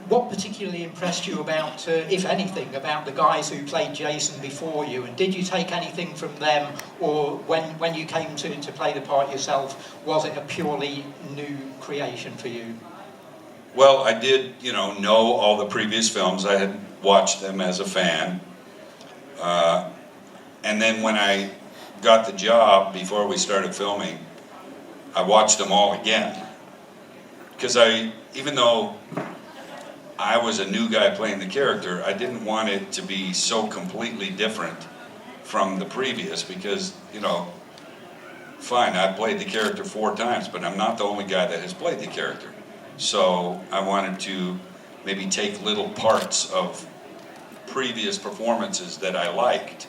what particularly impressed you about, if anything, about the guys who played Jason before you? And did you take anything from them, or when you came to play the part yourself, was it a purely new creation for you? Well, I did, know all the previous films. I had watched them as a fan. And then when I got the job, before we started filming, I watched them all again. Because even though I was a new guy playing the character, I didn't want it to be so completely different from the previous, because, fine, I've played the character 4 times, but I'm not the only guy that has played the character. So I wanted to maybe take little parts of previous performances that I liked.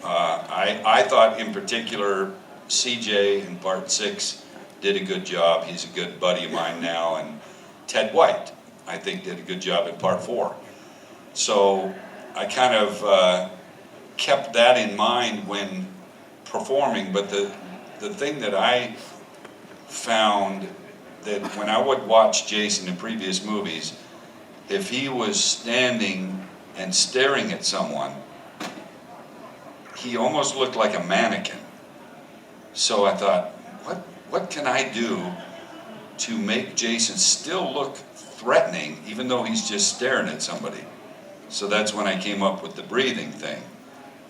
I thought in particular CJ in part 6 did a good job. He's a good buddy of mine now. And Ted White, I think, did a good job in part 4. So I kind of kept that in mind when performing. But the thing that I found, that when I would watch Jason in previous movies, if he was standing and staring at someone, he almost looked like a mannequin. So I thought, what can I do to make Jason still look threatening, even though he's just staring at somebody? So that's when I came up with the breathing thing.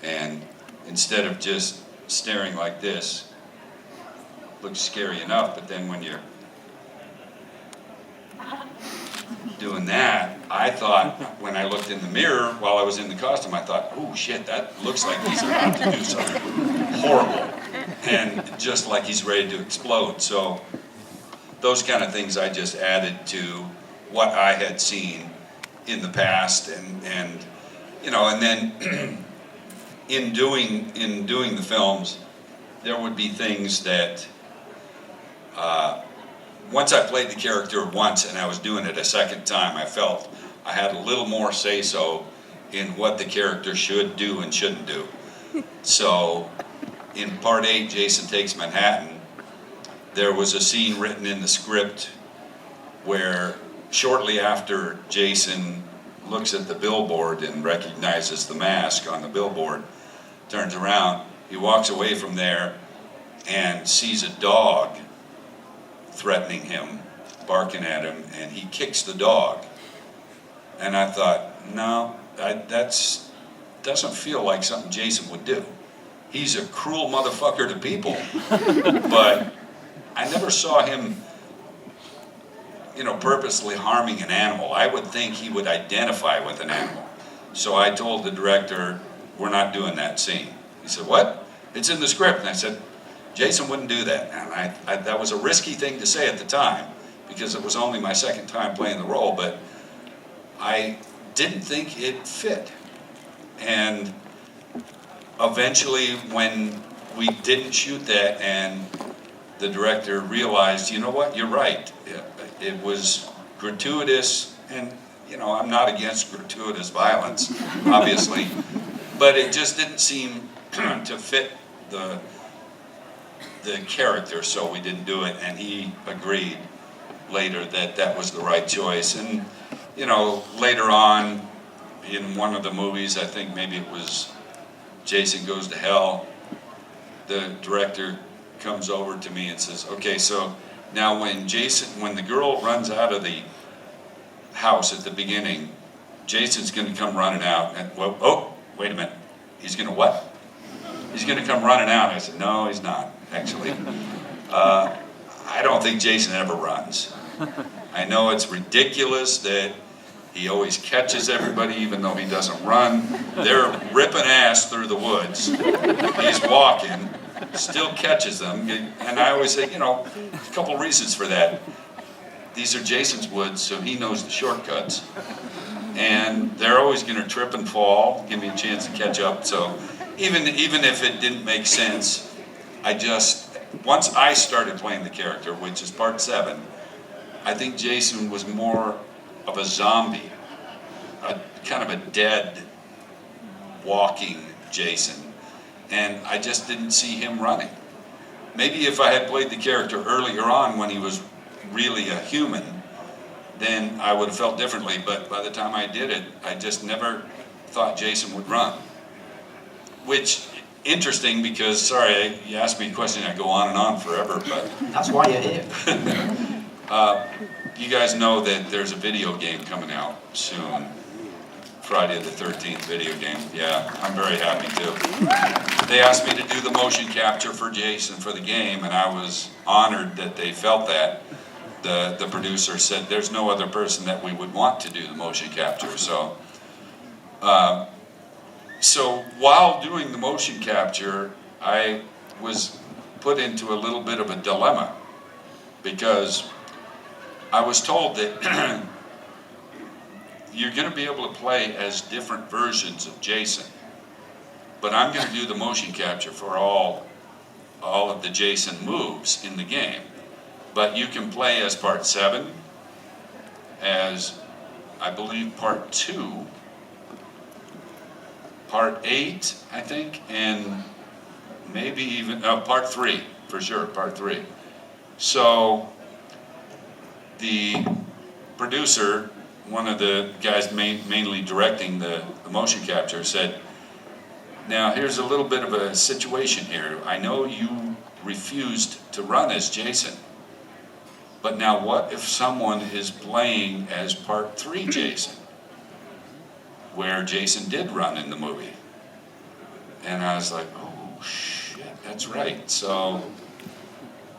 And instead of just staring like this, looks scary enough, but then when you're doing that, I thought, when I looked in the mirror while I was in the costume, I thought, oh shit, that looks like he's about to do something horrible, and just like he's ready to explode. So those kind of things I just added to what I had seen in the past, and then in doing the films, there would be things that once I played the character once and I was doing it a second time, I felt I had a little more say-so in what the character should do and shouldn't do. So in part 8, Jason Takes Manhattan, there was a scene written in the script where shortly after Jason looks at the billboard and recognizes the mask on the billboard, turns around, he walks away from there and sees a dog threatening him, barking at him, and he kicks the dog. And I thought, no, that doesn't feel like something Jason would do. He's a cruel motherfucker to people, but I never saw him, purposely harming an animal. I would think he would identify with an animal. So I told the director, we're not doing that scene. He said, what? It's in the script. And I said, Jason wouldn't do that. And that was a risky thing to say at the time, because it was only my second time playing the role, but I didn't think it fit. And eventually, when we didn't shoot that and the director realized, you know what, you're right. It was gratuitous, and I'm not against gratuitous violence, obviously, but it just didn't seem to fit the character, so we didn't do it, and he agreed later that was the right choice. And later on in one of the movies, I think maybe it was Jason Goes to Hell, the director comes over to me and says, okay, so now when the girl runs out of the house at the beginning, Jason's going to come running out, and wait a minute, he's going to what? He's going to come running out. I said, no, he's not, actually. I don't think Jason ever runs. I know it's ridiculous that he always catches everybody even though he doesn't run. They're ripping ass through the woods. He's walking, still catches them. And I always say, a couple reasons for that. These are Jason's woods, so he knows the shortcuts. And they're always going to trip and fall, give me a chance to catch up. So even if it didn't make sense, once I started playing the character, which is part 7, I think Jason was more of a zombie, a kind of a dead, walking Jason, and I just didn't see him running. Maybe if I had played the character earlier on when he was really a human, then I would have felt differently. But by the time I did it, I just never thought Jason would run. Which, interesting, because, sorry, you asked me a question, I go on and on forever, but That's why you're here. you guys know that there's a video game coming out soon. Friday the 13th video game. Yeah, I'm very happy too. They asked me to do the motion capture for Jason for the game, and I was honored that they felt that. The producer said there's no other person that we would want to do the motion capture. So while doing the motion capture, I was put into a little bit of a dilemma, because I was told that you're going to be able to play as different versions of Jason, but I'm going to do the motion capture for all of the Jason moves in the game. But you can play as part 7, as I believe part 2, part 8, I think, and maybe even part 3, for sure, part 3. So the producer, one of the guys mainly directing the motion capture, said, now here's a little bit of a situation here. I know you refused to run as Jason, but now what if someone is playing as part 3 Jason, where Jason did run in the movie? And I was like, oh shit, that's right. So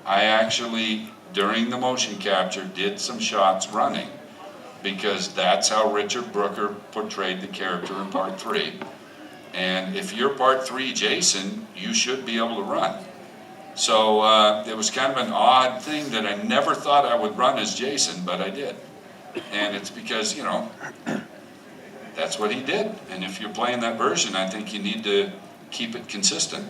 I actually, during the motion capture, did some shots running, because that's how Richard Brooker portrayed the character in part 3. And if you're part 3 Jason, you should be able to run. So it was kind of an odd thing that I never thought I would run as Jason, but I did. And it's because, you know, that's what he did. And if you're playing that version, I think you need to keep it consistent.